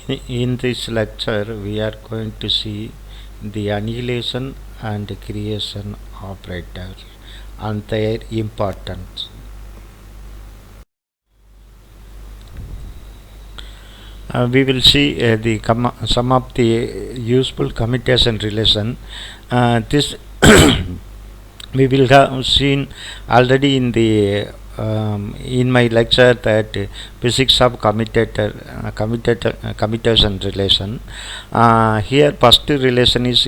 In this lecture, we are going to see the annihilation and creation operators and their importance. We will see some of the useful commutation relation. This we will have seen already in my lecture that physics of commutation relation. Here first relation is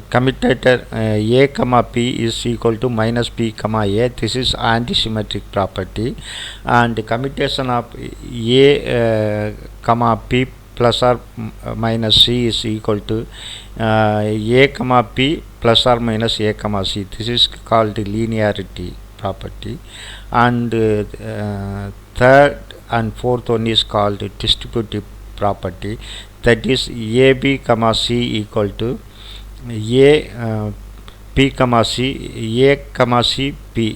commutator a comma p is equal to minus p comma a. This is antisymmetric property, and commutation of a comma p plus or minus c is equal to a comma p plus or minus a comma c. This is called linearity property, and third and fourth one is called distributive property, that is ab comma c equal to a p comma c a comma c p.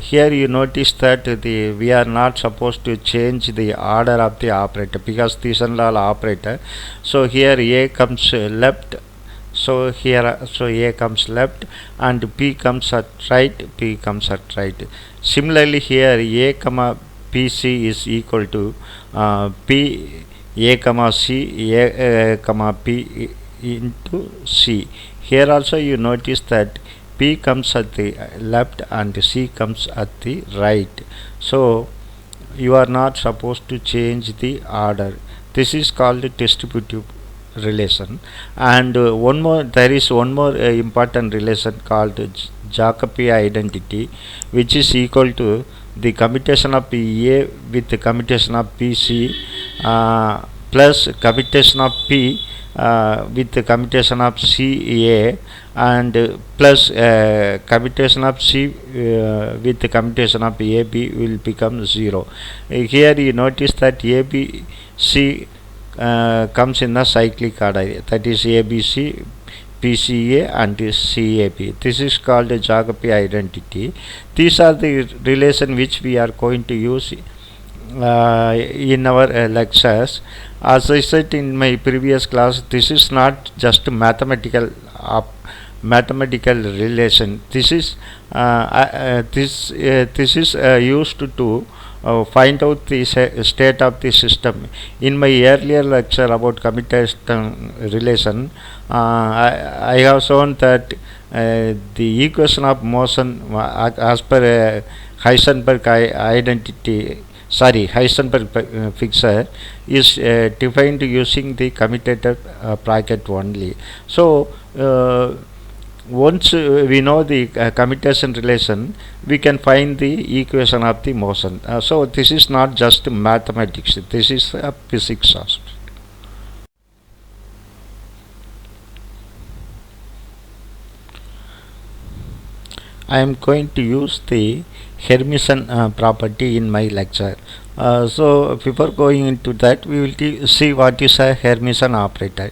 Here you notice that we are not supposed to change the order of the operator because this is all operator. So here a comes left, so here a comes left, and p comes at right, p comes at right. Similarly here a comma pc is equal to p a comma c a comma p into c. Here also you notice that p comes at the left and c comes at the right, so you are not supposed to change the order. This is called distributive relation. And there is one more important relation called Jacobi identity, which is equal to the commutation of a with the commutation of pc plus commutation of p with the commutation of CA and plus commutation of C with the commutation of AB will become 0. Here you notice that ABC comes in the cyclic order, that is ABC, PCA and CAB. This is called a Jacobi identity. These are the relation which we are going to use in our lectures. As I said in my previous class, this is not just mathematical relation. This is used to find out the state of the system. In my earlier lecture about commutation relation, I have shown that the equation of motion as per Heisenberg fixture is defined using the commutator bracket only. So once we know the commutation relation, we can find the equation of the motion. So this is not just mathematics, this is physics also. I am going to use the Hermitian property in my lecture. So before going into that, we will see what is a Hermitian operator.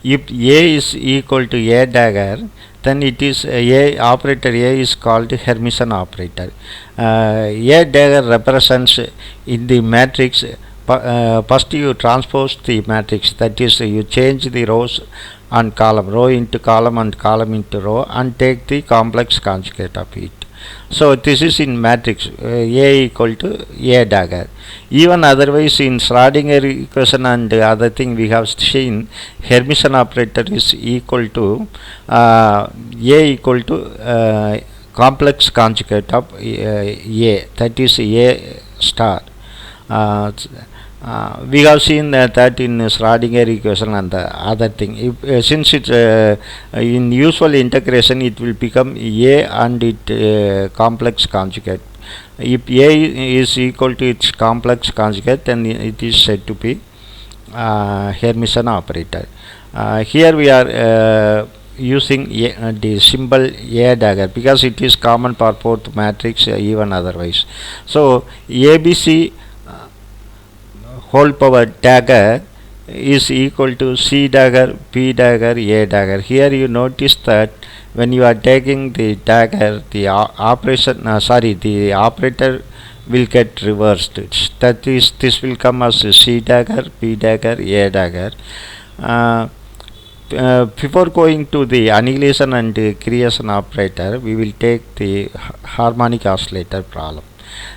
If A is equal to A dagger, then it is A operator A is called Hermitian operator. A dagger represents in the matrix. First you transpose the matrix, that is you change the rows and column, row into column and column into row, and take the complex conjugate of it. So this is in matrix A equal to A dagger. Even otherwise in Schrodinger equation and other thing we have seen, Hermitian operator is equal to A equal to complex conjugate of A, that is A star. We have seen that in Schrodinger equation and the other thing. If, since it's in usual integration, it will become A and it complex conjugate. If A is equal to its complex conjugate, then it is said to be Hermitian operator. Here we are using the symbol A dagger because it is common for both matrix even otherwise. So ABC whole power dagger is equal to C dagger, P dagger, A dagger. Here you notice that when you are taking the dagger, the the operator will get reversed. That is, this will come as C dagger, B dagger, A dagger. Before going to the annihilation and creation operator, we will take the harmonic oscillator problem.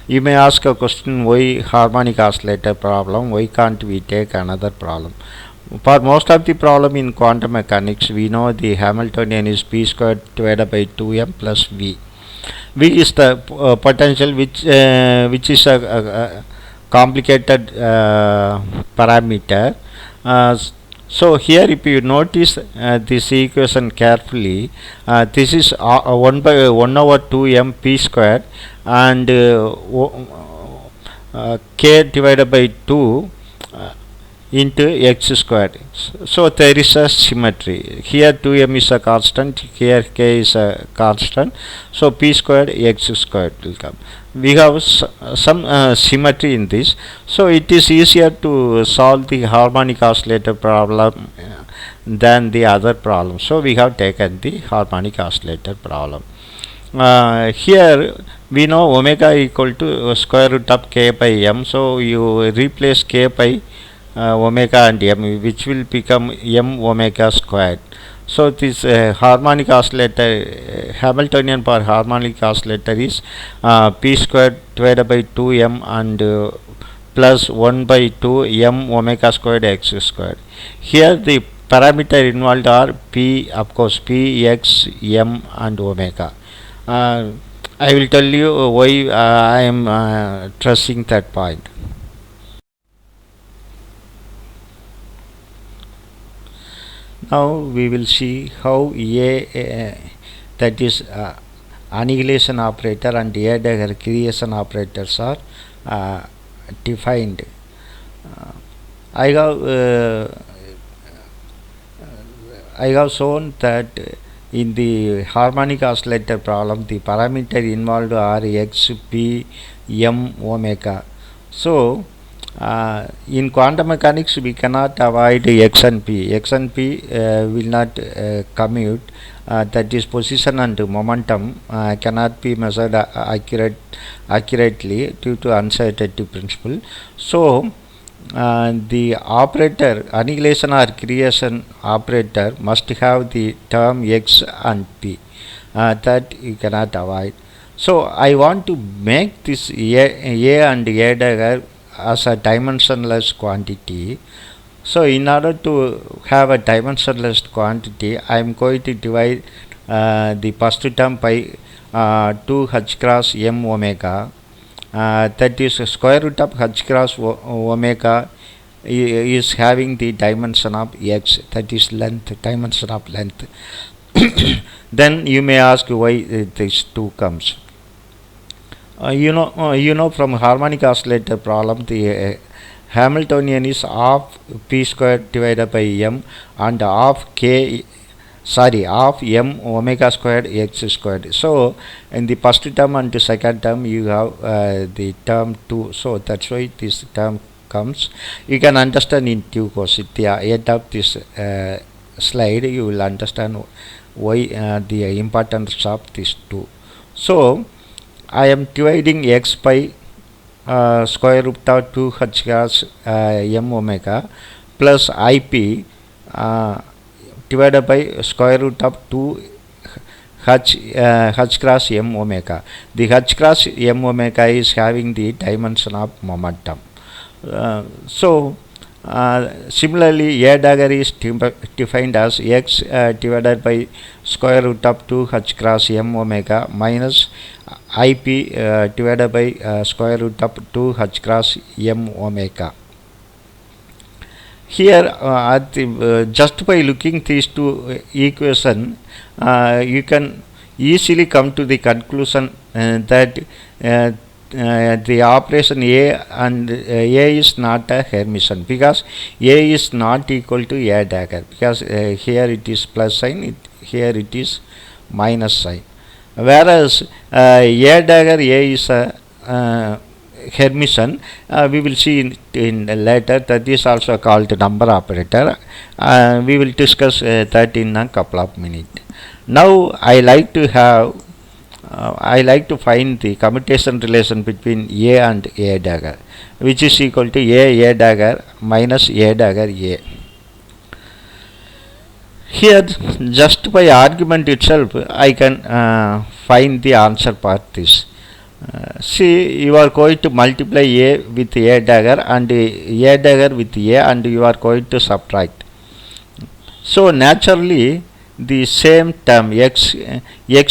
You may ask a question, why harmonic oscillator problem? Why can't we take another problem? For most of the problem in quantum mechanics, we know the Hamiltonian is p squared divided by 2m plus v. V is the potential, which is a complicated parameter. So here, if you notice this equation carefully, this is 1 by 1 over 2m p squared and k divided by 2 into x squared. So there is a symmetry. Here 2m is a constant, here k is a constant. So p squared x squared will come. We have some symmetry in this. So it is easier to solve the harmonic oscillator problem than the other problem. So we have taken the harmonic oscillator problem. Here we know omega equal to square root of k by m. So you replace k by omega and m, which will become m omega squared. So this harmonic oscillator, Hamiltonian for harmonic oscillator is p squared divided by 2m and plus 1 by 2 m omega squared x squared. Here the parameter involved are p, of course, p, x, m and omega. I will tell you why I am stressing that point. Now we will see how that is annihilation operator and A dagger creation operators are defined. I have shown that in the harmonic oscillator problem, the parameter involved are x, p, m, omega. So in quantum mechanics, we cannot avoid x and p. X and p will not commute. That is, position and momentum cannot be measured accurately due to uncertainty principle. So the operator, annihilation or creation operator, must have the term x and p. That you cannot avoid. So I want to make this A and A dagger as a dimensionless quantity. So in order to have a dimensionless quantity, I am going to divide the first term by 2 h cross m omega. That is square root of h cross omega is having the dimension of x, that is length, dimension of length. Then you may ask why this 2 comes. You know from harmonic oscillator problem, the Hamiltonian is half p squared divided by m and half m omega squared x squared. So in the first term and the second term you have the term 2. So that's why this term comes. You can understand in due course. At the end of this slide, you will understand why the importance of this 2. So I am dividing x by square root of 2 h cross m omega plus ip divided by square root of 2 h cross m omega. The h cross m omega is having the dimension of momentum. Similarly, A dagger is defined as x divided by square root of 2 h cross m omega minus ip divided by square root of 2 h cross m omega. Here, just by looking these two equations, you can easily come to the conclusion that the operation A and A is not a Hermitian, because A is not equal to A dagger, because here it is plus sign, here it is minus sign. Whereas A dagger A is a Hermitian, we will see in later, that is also called number operator. We will discuss that in a couple of minutes. Now I like to have I like to find the commutation relation between A and A dagger, which is equal to A dagger minus A dagger A. Here, just by argument itself, I can find the answer part this. See, you are going to multiply A with A dagger and A dagger with A, and you are going to subtract. So naturally, the same term x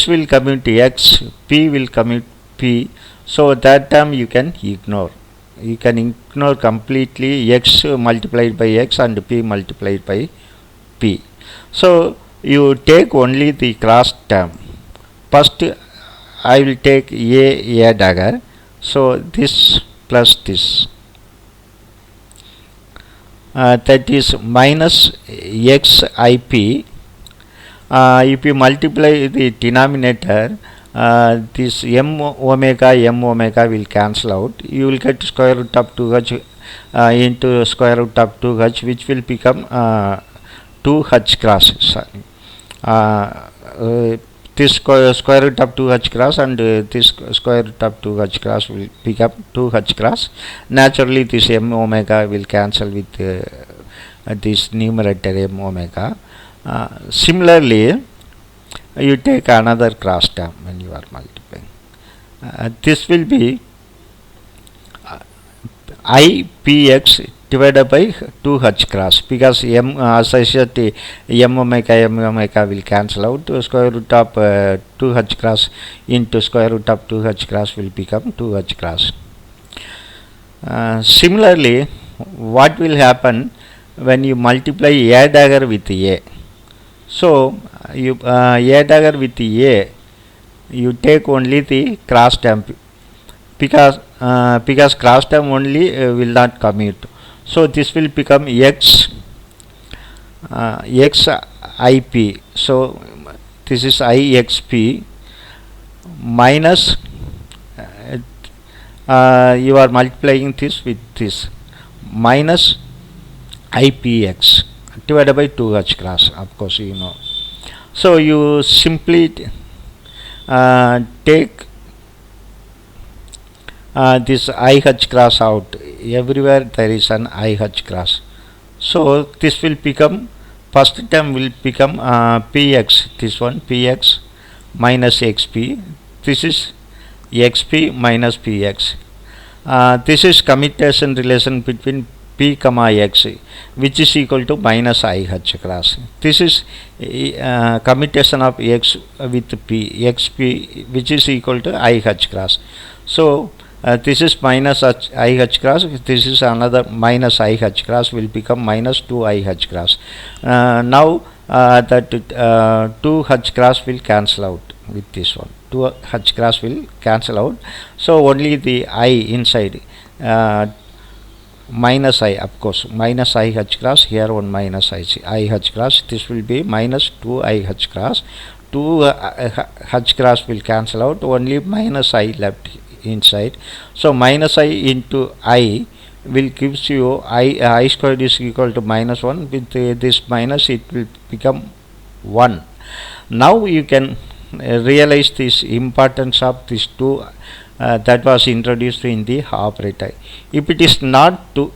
will commute x, p will commute p. So that term you can ignore. You can ignore completely x multiplied by x and p multiplied by p. So you take only the cross term. First I will take a dagger. So this plus this. That is minus xip. If you multiply the denominator, this m omega will cancel out. You will get square root of 2h into square root of 2h, which will become 2h cross. This square root of 2h cross and this square root of 2h cross will become 2h cross. Naturally, this m omega will cancel with this numerator m omega. Similarly, you take another cross term when you are multiplying. This will be ipx divided by 2h cross, because m, as I said, m omega will cancel out. Square root of 2h cross into square root of 2h cross will become 2h cross. Similarly, what will happen when you multiply a dagger with a? So you a dagger with a, you take only the cross term, because cross term only will not commute. So this will become x ip. So this is ixp minus you are multiplying this with this minus ipx divided by 2h cross, of course you know. So you simply take this IH cross out. Everywhere there is an IH cross. So this will become, first term will become px, this one px minus xp. This is xp minus px. This is commutation relation between p comma x, which is equal to minus IH cross. This is commutation of x with p, xp, which is equal to IH cross. So this is minus IH cross, this is another minus IH cross, will become minus 2IH cross. Now that 2H cross will cancel out with this one. 2H cross will cancel out. So only the I inside, minus I, of course, minus IH cross, here one minus IH cross, this will be minus 2IH cross. 2H cross will cancel out, only minus I left inside. So minus I into I will gives you I squared is equal to minus 1. With this minus, it will become 1. Now you can realize this importance of this 2 that was introduced in the operator. If it is not 2,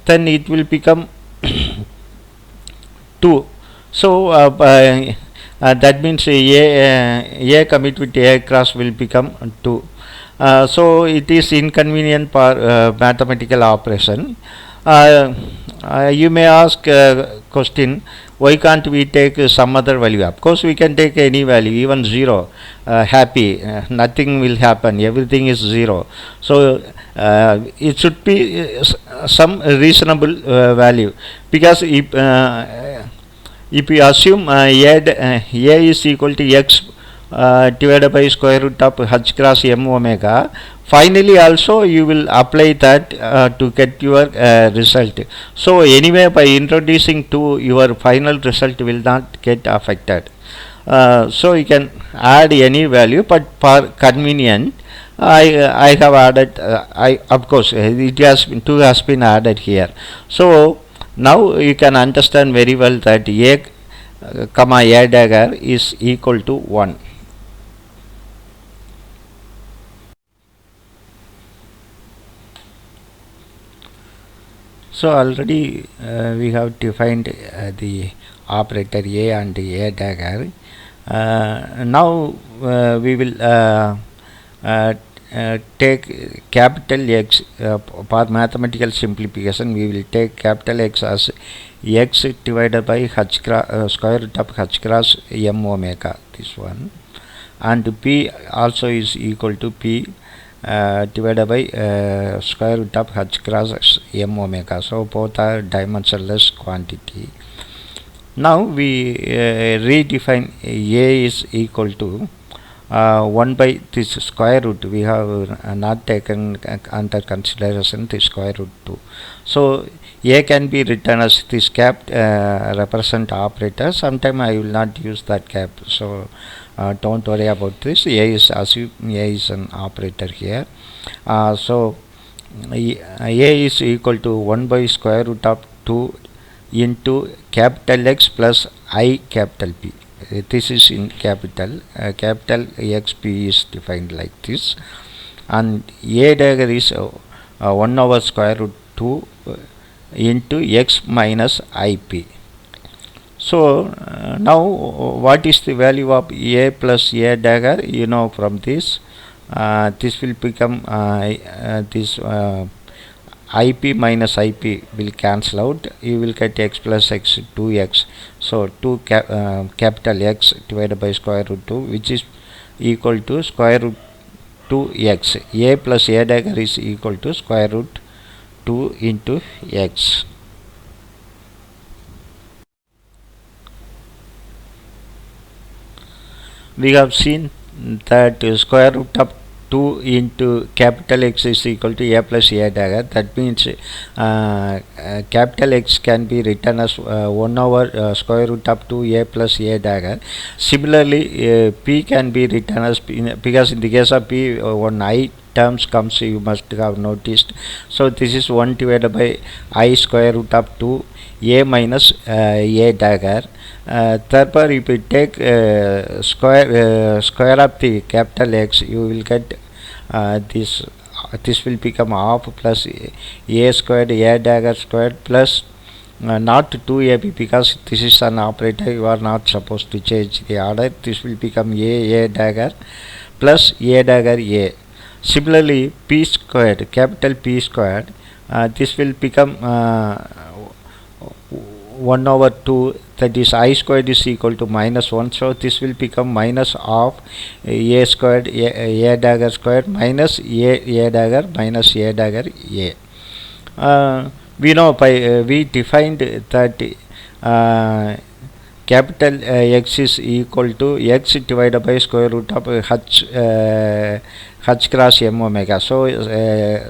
then it will become 2. So that means a commit with a cross will become 2. So it is inconvenient for mathematical operation. You may ask question, why can't we take some other value? Of course we can take any value, even 0, happy, nothing will happen, everything is 0. So it should be some reasonable value, because if you assume a is equal to x divided by square root of h cross m omega, finally also you will apply that to get your result. So anyway, by introducing 2, your final result will not get affected. So you can add any value, but for convenient, I have added, of course it has been 2 has been added here. So now you can understand very well that comma a dagger is equal to 1. So already we have defined the operator a and a dagger. Now we will take capital X for mathematical simplification. We will take capital X as x divided by square root of h cross m omega, this one, and p also is equal to p divided by square root of h cross m omega. So both are dimensionless quantity. Now we redefine a is equal to 1 by this square root. We have not taken under consideration the square root 2. So a can be written as this cap represent operator. Sometime I will not use that cap, so don't worry about this. A is, assume a is an operator here. So a is equal to 1 by square root of 2 into capital X plus I capital P. This is in capital XP is defined like this, and a dagger is 1 over square root 2 into x minus IP. So now what is the value of a plus a dagger? You know, from this this will become this IP minus IP will cancel out. You will get x plus x 2x. So 2 capital X divided by square root 2, which is equal to square root 2x. A plus a dagger is equal to square root 2 into x. We have seen that square root of 2 into capital X is equal to a plus a dagger. That means capital X can be written as 1 over square root of 2 a plus a dagger. Similarly, P can be written as P, because in the case of P, one I terms comes, you must have noticed. So this is 1 divided by I square root of 2 a minus a dagger. Therefore, if you take square of the capital X, you will get this will become half plus a squared a dagger squared plus not 2ab, because this is an operator, you are not supposed to change the order. This will become a dagger plus a dagger a. Similarly, p squared, capital P squared, this will become 1 over 2, that is I squared is equal to minus 1. So this will become minus of a squared a dagger squared minus a dagger minus a dagger a. We know by we defined that capital X is equal to x divided by square root of h cross m omega. So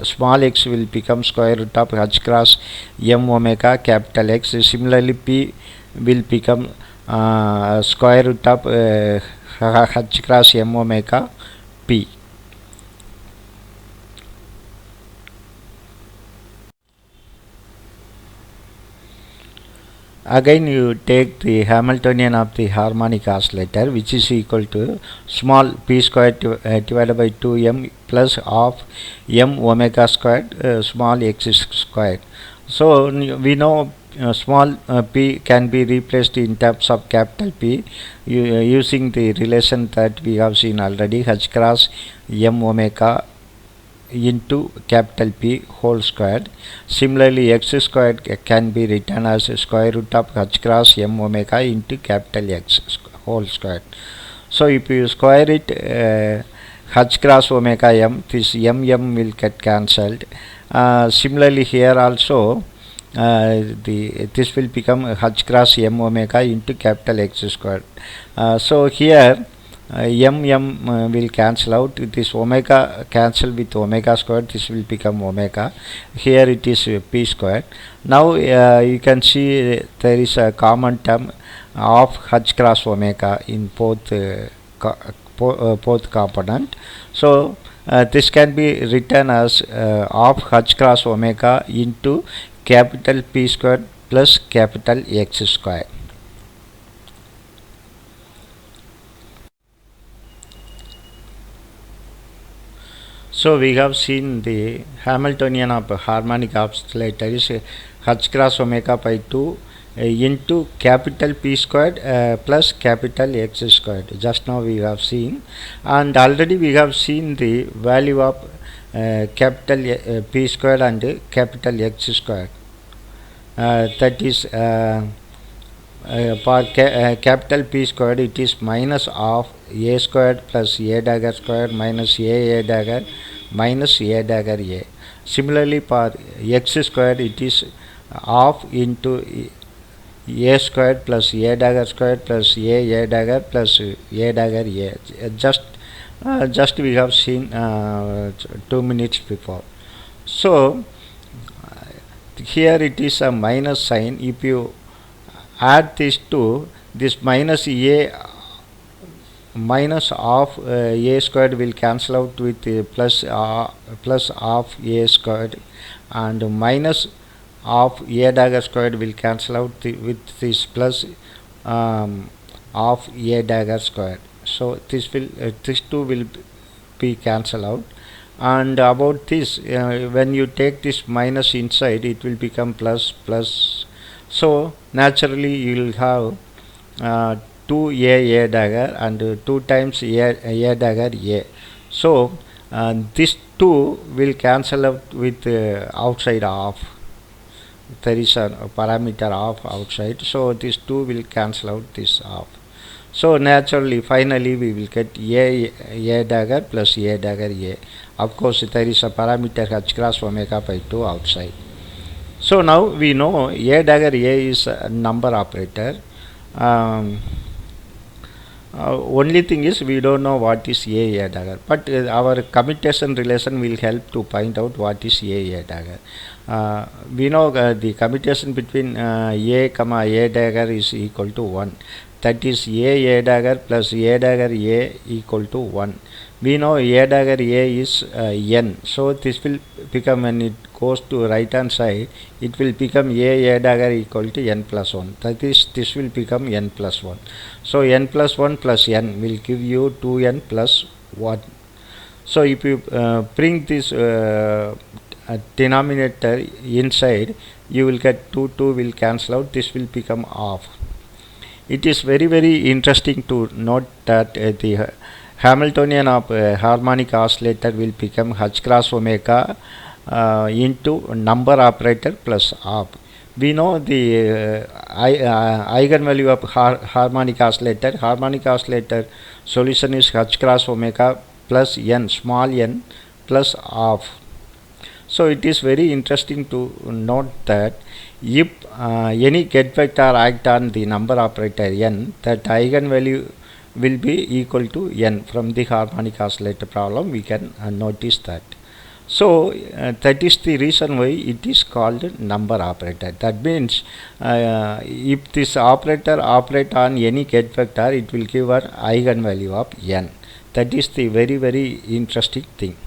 small x will become square root of h cross m omega capital X. Similarly, P will become square root of h cross m omega P. Again, you take the Hamiltonian of the harmonic oscillator, which is equal to small p squared divided by 2m plus of m omega squared small x squared. So we know small p can be replaced in terms of capital P using the relation that we have seen already, h cross m omega into capital P whole squared. Similarly, x squared can be written as square root of h cross m omega into capital X whole squared. So if you square it, h cross omega m, this m will get cancelled. Similarly, here also this will become h cross m omega into capital X squared. So here m will cancel out. This omega cancel with omega squared. This will become omega. Here it is p squared. Now you can see there is a common term of h cross omega in both component. So this can be written as of h cross omega into capital P squared plus capital X squared. So we have seen the Hamiltonian of harmonic oscillator is h cross omega by 2 into capital P squared plus capital X squared. Just now we have seen, and already we have seen the value of capital P squared and capital X squared. That is for capital P squared, it is minus of a squared plus a dagger squared minus a dagger minus a dagger a. Similarly, for x squared, it is half into a squared plus a dagger squared plus a dagger plus a dagger a. Just we have seen 2 minutes before. So here it is a minus sign. If you add this to this minus a minus of a squared will cancel out with plus of a squared, and minus of a dagger squared will cancel out with this plus of a dagger squared. So this will this two will be cancelled out. And about this, when you take this minus inside, it will become plus plus. So naturally you will have 2a dagger and 2 times a dagger a. So this 2 will cancel out with outside half. There is a parameter half outside, so this 2 will cancel out this half. So naturally, finally we will get a dagger plus a dagger a. Of course, there is a parameter h cross omega by 2 outside. So now we know a dagger a is a number operator. Only thing is we don't know what is a dagger, but our commutation relation will help to find out what is a dagger. We know the commutation between a comma a dagger is equal to 1. That is a dagger plus a dagger a equal to 1. We know a dagger a is n, so this will become, when it goes to right hand side, it will become a dagger equal to n plus 1. That is, this will become n plus 1. So n plus 1 plus n will give you 2n plus 1. So if you bring this denominator inside, you will get 2 will cancel out, this will become half. It is very interesting to note that the Hamiltonian of harmonic oscillator will become h cross omega into number operator plus half. We know the eigenvalue of harmonic oscillator. Harmonic oscillator solution is h cross omega plus n, small n plus half. So it is very interesting to note that if any get vector act on the number operator n, that eigenvalue will be equal to n. From the harmonic oscillator problem we can notice that. So that is the reason why it is called number operator. That means if this operator operate on any get vector, it will give an eigenvalue of n. That is the very interesting thing.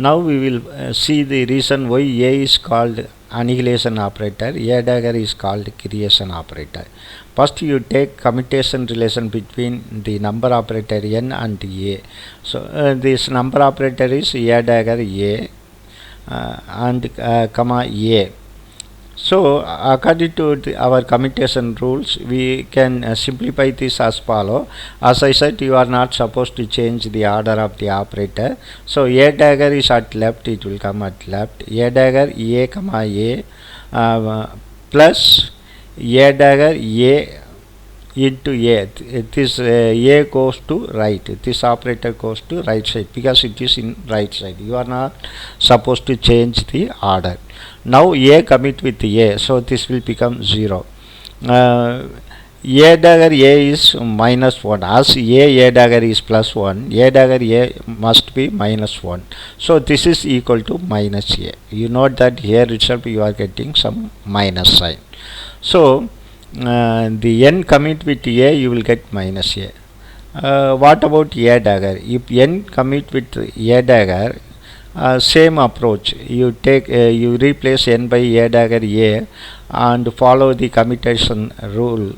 Now we will see the reason why A is called annihilation operator, A dagger is called creation operator. First you take commutation relation between the number operator n and A. So this number operator is A dagger A and comma A. So according to our commutation rules, we can simplify this as follow. As I said, you are not supposed to change the order of the operator. So a dagger is at left, it will come at left. A dagger a comma a plus a dagger a into a. This a goes to right. This operator goes to right side because it is in right side. You are not supposed to change the order. Now a commit with a, so this will become 0. A dagger a is minus 1. As a dagger is plus 1, a dagger a must be minus 1. So this is equal to minus a. You note that here itself you are getting some minus sign. So the n commit with a, you will get minus a. What about a dagger? If n commit with a dagger, same approach. You take you replace n by a dagger a and follow the commutation rule.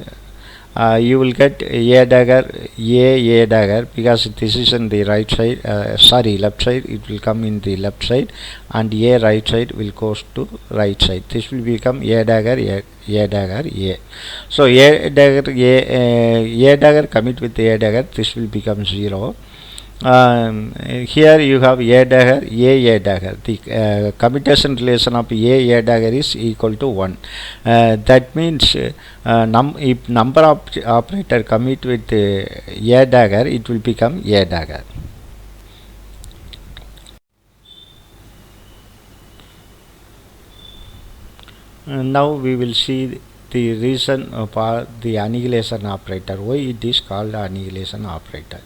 you will get a dagger, a dagger, because this is in the right side, sorry, left side, it will come in the left side, and a right side will goes to right side. This will become a dagger, a dagger, a. So a dagger, a dagger commit with a dagger, this will become 0. Here you have a dagger, a dagger. The commutation relation of a dagger is equal to 1. That means if number of operator commit with a dagger, it will become a dagger. Now we will see the reason for the annihilation operator, why it is called annihilation operator.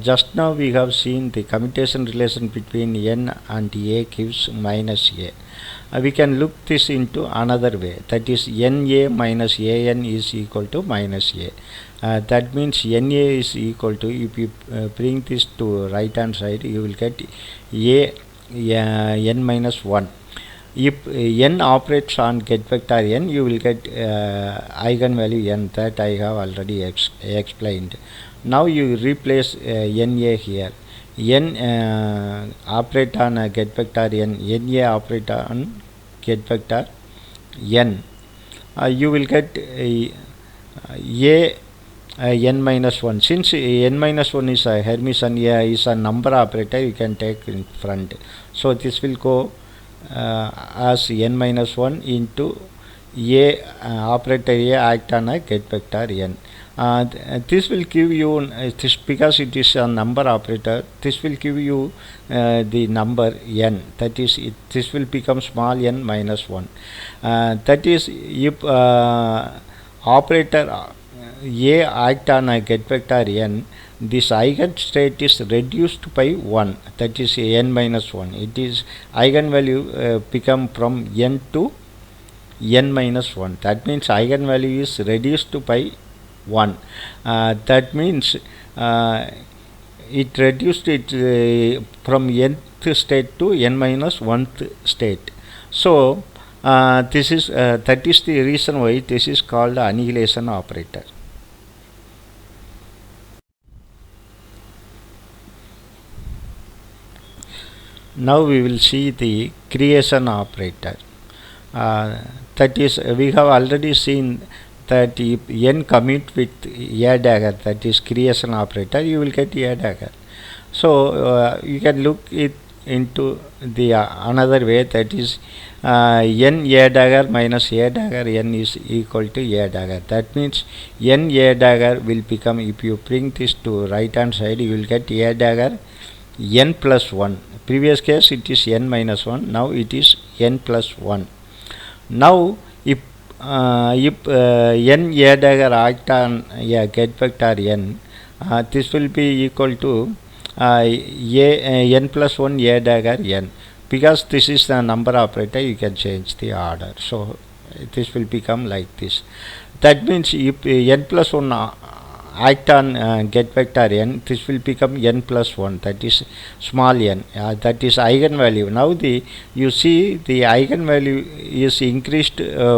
Just now we have seen the commutation relation between n and a gives minus a. We can look this into another way, that is na minus an is equal to minus a. That means na is equal to, if you bring this to right hand side, you will get a n minus 1. If n operates on get vector n, you will get eigenvalue n, that I have already explained. Now you replace na here. N operate on get vector n, na operate on get vector n. You will get n minus 1. Since n minus 1 is a Hermitian, is a number operator, you can take in front. So this will go as n minus 1 into a operator a act on a get vector n. This will give you this, because it is a number operator, this will give you the number n, that is this will become small n minus 1. That is, if operator a act on a get vector n, this eigenstate is reduced by 1, that is n minus 1. It is eigenvalue become from n to n minus 1. That means eigenvalue is reduced by 1. That means it reduced it from nth state to n minus 1th state. So this is that is the reason why this is called annihilation operator. Now we will see the creation operator. That is, we have already seen that if n commute with a dagger, that is creation operator, you will get a dagger. So you can look it into the another way, that is n a dagger minus a dagger n is equal to a dagger. That means n a dagger will become, if you bring this to right hand side, you will get a dagger n plus 1. Previous case it is n minus 1, now it is n plus 1. Now if n a dagger act on a get vector n, this will be equal to n plus 1 a dagger n. Because this is the number operator, you can change the order. So this will become like this. That means if n plus 1 act on get vector n, this will become n plus 1, that is small n, that is eigenvalue. Now you see the eigenvalue is increased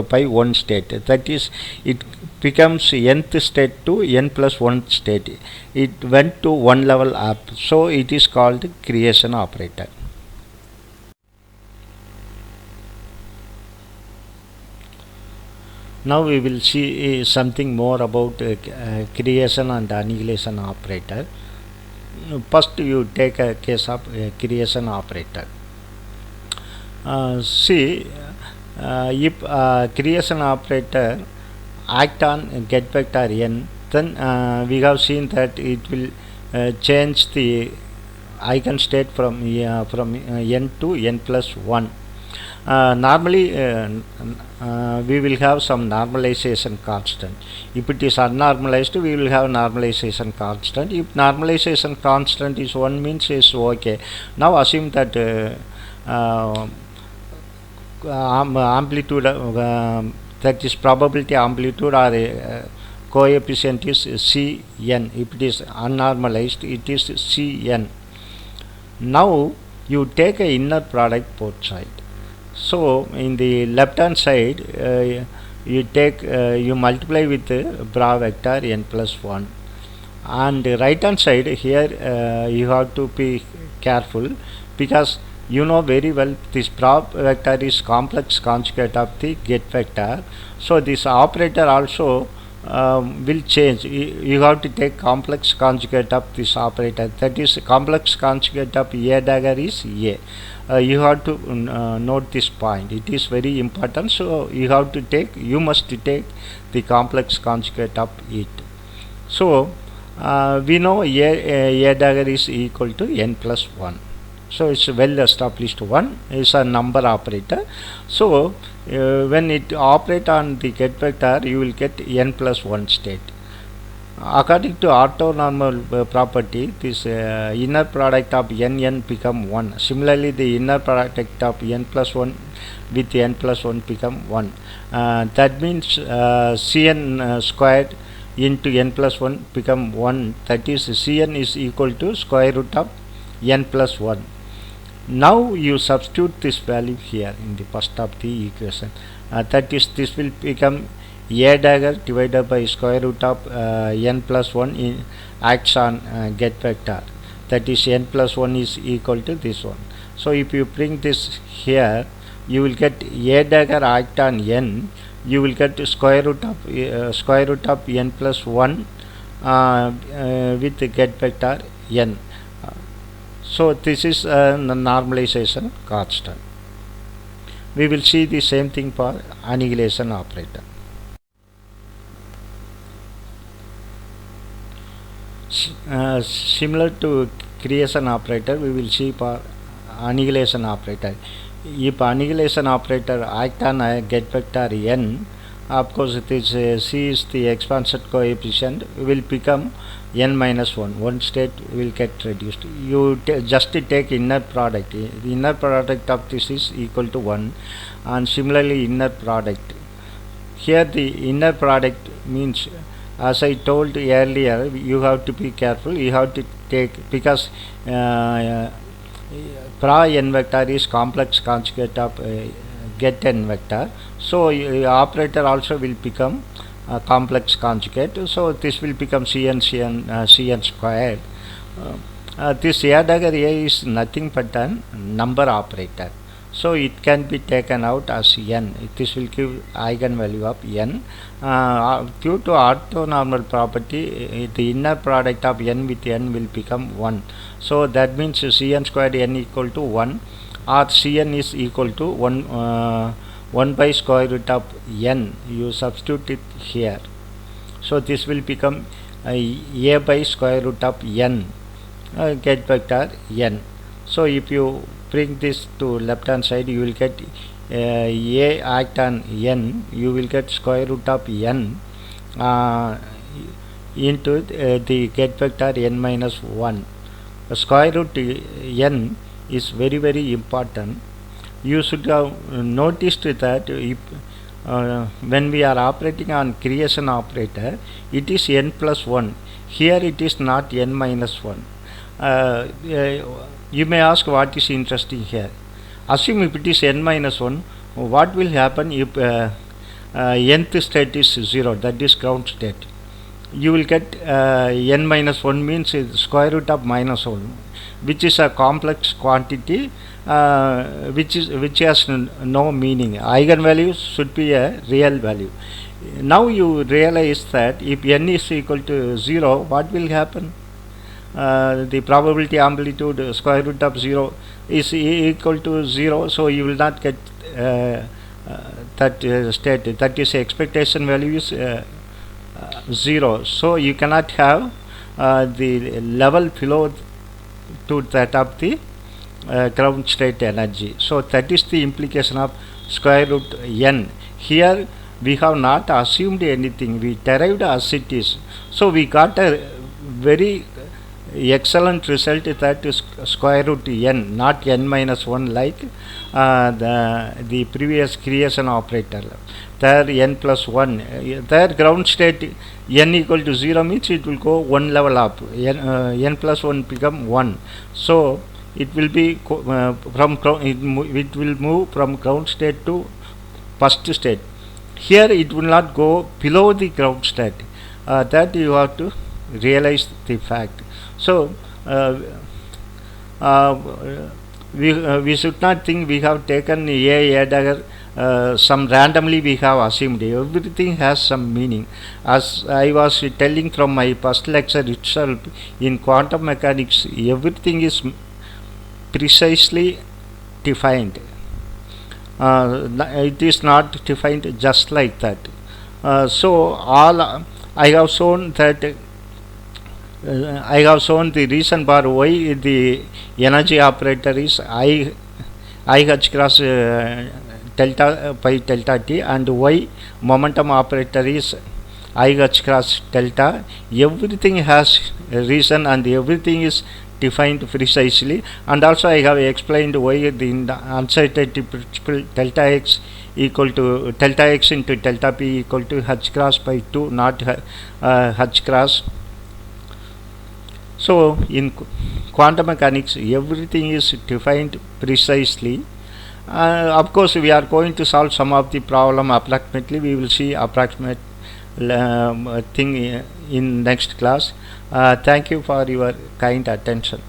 by 1 state, that is it becomes nth state to n plus 1 state. It went to one level up, so it is called creation operator. Now we will see something more about creation and annihilation operator. First you take a case of creation operator. See, if creation operator act on get vector n, then we have seen that it will change the eigenstate from n to n plus 1. Normally we will have some normalization constant. If it is unnormalized, we will have normalization constant. If normalization constant is 1, means is okay. Now assume that amplitude, that is probability amplitude or coefficient is Cn. If it is unnormalized, it is Cn. Now you take a inner product both side. So in the left hand side, you take you multiply with bra vector n plus 1. And right hand side here you have to be careful, because you know very well this bra vector is complex conjugate of the get vector. So this operator also will change. You have to take complex conjugate of this operator, that is complex conjugate of a dagger is a. You have to note this point, it is very important. So you must take the complex conjugate of it. So we know a dagger is equal to n plus 1. So it's well established. 1 is a number operator. So when it operate on the get vector, you will get n plus 1 state. According to orthonormal property, this inner product of n become 1. Similarly, the inner product of n plus 1 with n plus 1 become 1. That means Cn squared into n plus 1 become 1. That is Cn is equal to square root of n plus 1. Now you substitute this value here in the first of the equation. That is, this will become a dagger divided by square root of n plus 1 acts on get vector. That is n plus 1 is equal to this one. So if you bring this here, you will get a dagger act on n. You will get square root of n plus 1 with the get vector n. So this is a normalization constant. We will see the same thing for annihilation operator. Similar to creation operator, we will see for annihilation operator. If annihilation operator act on a get vector n, of course it is C is the expansion coefficient, will become n minus 1. One state will get reduced. You just take inner product. The inner product of this is equal to 1, and similarly inner product. Here the inner product means, as I told earlier, you have to be careful. You have to take, because pra n vector is complex conjugate of get n vector. So operator also will become complex conjugate. So this will become Cn squared. This a dagger a is nothing but a number operator. So it can be taken out as n. This will give eigenvalue of n. Due to orthonormal property, the inner product of n with n will become 1. So that means Cn squared n equal to 1, or Cn is equal to 1 by square root of n. You substitute it here. So this will become a by square root of n, get vector n. So if you bring this to left hand side, you will get a act on n. You will get square root of n into the get vector n minus 1. Square root n is very, very important. You should have noticed that if when we are operating on creation operator, it is n plus 1. Here it is not n minus 1. You may ask what is interesting here. Assume if it is n minus 1, what will happen if nth state is 0, that is ground state? You will get n minus 1 means square root of minus 1, which is a complex quantity, which has no meaning. Eigenvalue should be a real value. Now you realize that if n is equal to 0, what will happen? The probability amplitude square root of 0 is equal to 0, so you will not get that state. That is, expectation value is 0, so you cannot have the level below to that of the ground state energy. So that is the implication of square root n. Here we have not assumed anything, we derived as it is. So we got a very excellent result, that is square root n, not n minus 1 like the previous creation operator. There n plus 1, there ground state n equal to 0 means it will go one level up, n plus 1 become 1. So it will be it will move from ground state to first state. Here it will not go below the ground state. That you have to realize the fact. So uh, we should not think we have taken a dagger, some randomly we have assumed. Everything has some meaning. As I was telling from my first lecture itself, in quantum mechanics everything is precisely defined. It is not defined just like that. So all I have shown that I have shown the reason for why the energy operator is I h cross delta by delta t, and why momentum operator is I h cross delta. Everything has a reason and everything is defined precisely, and also I have explained why the uncertainty principle delta x equal to delta x into delta p equal to h cross by 2, not h cross. So in quantum mechanics everything is defined precisely. Of course we are going to solve some of the problem approximately. We will see approximate thing in next class. Thank you for your kind attention.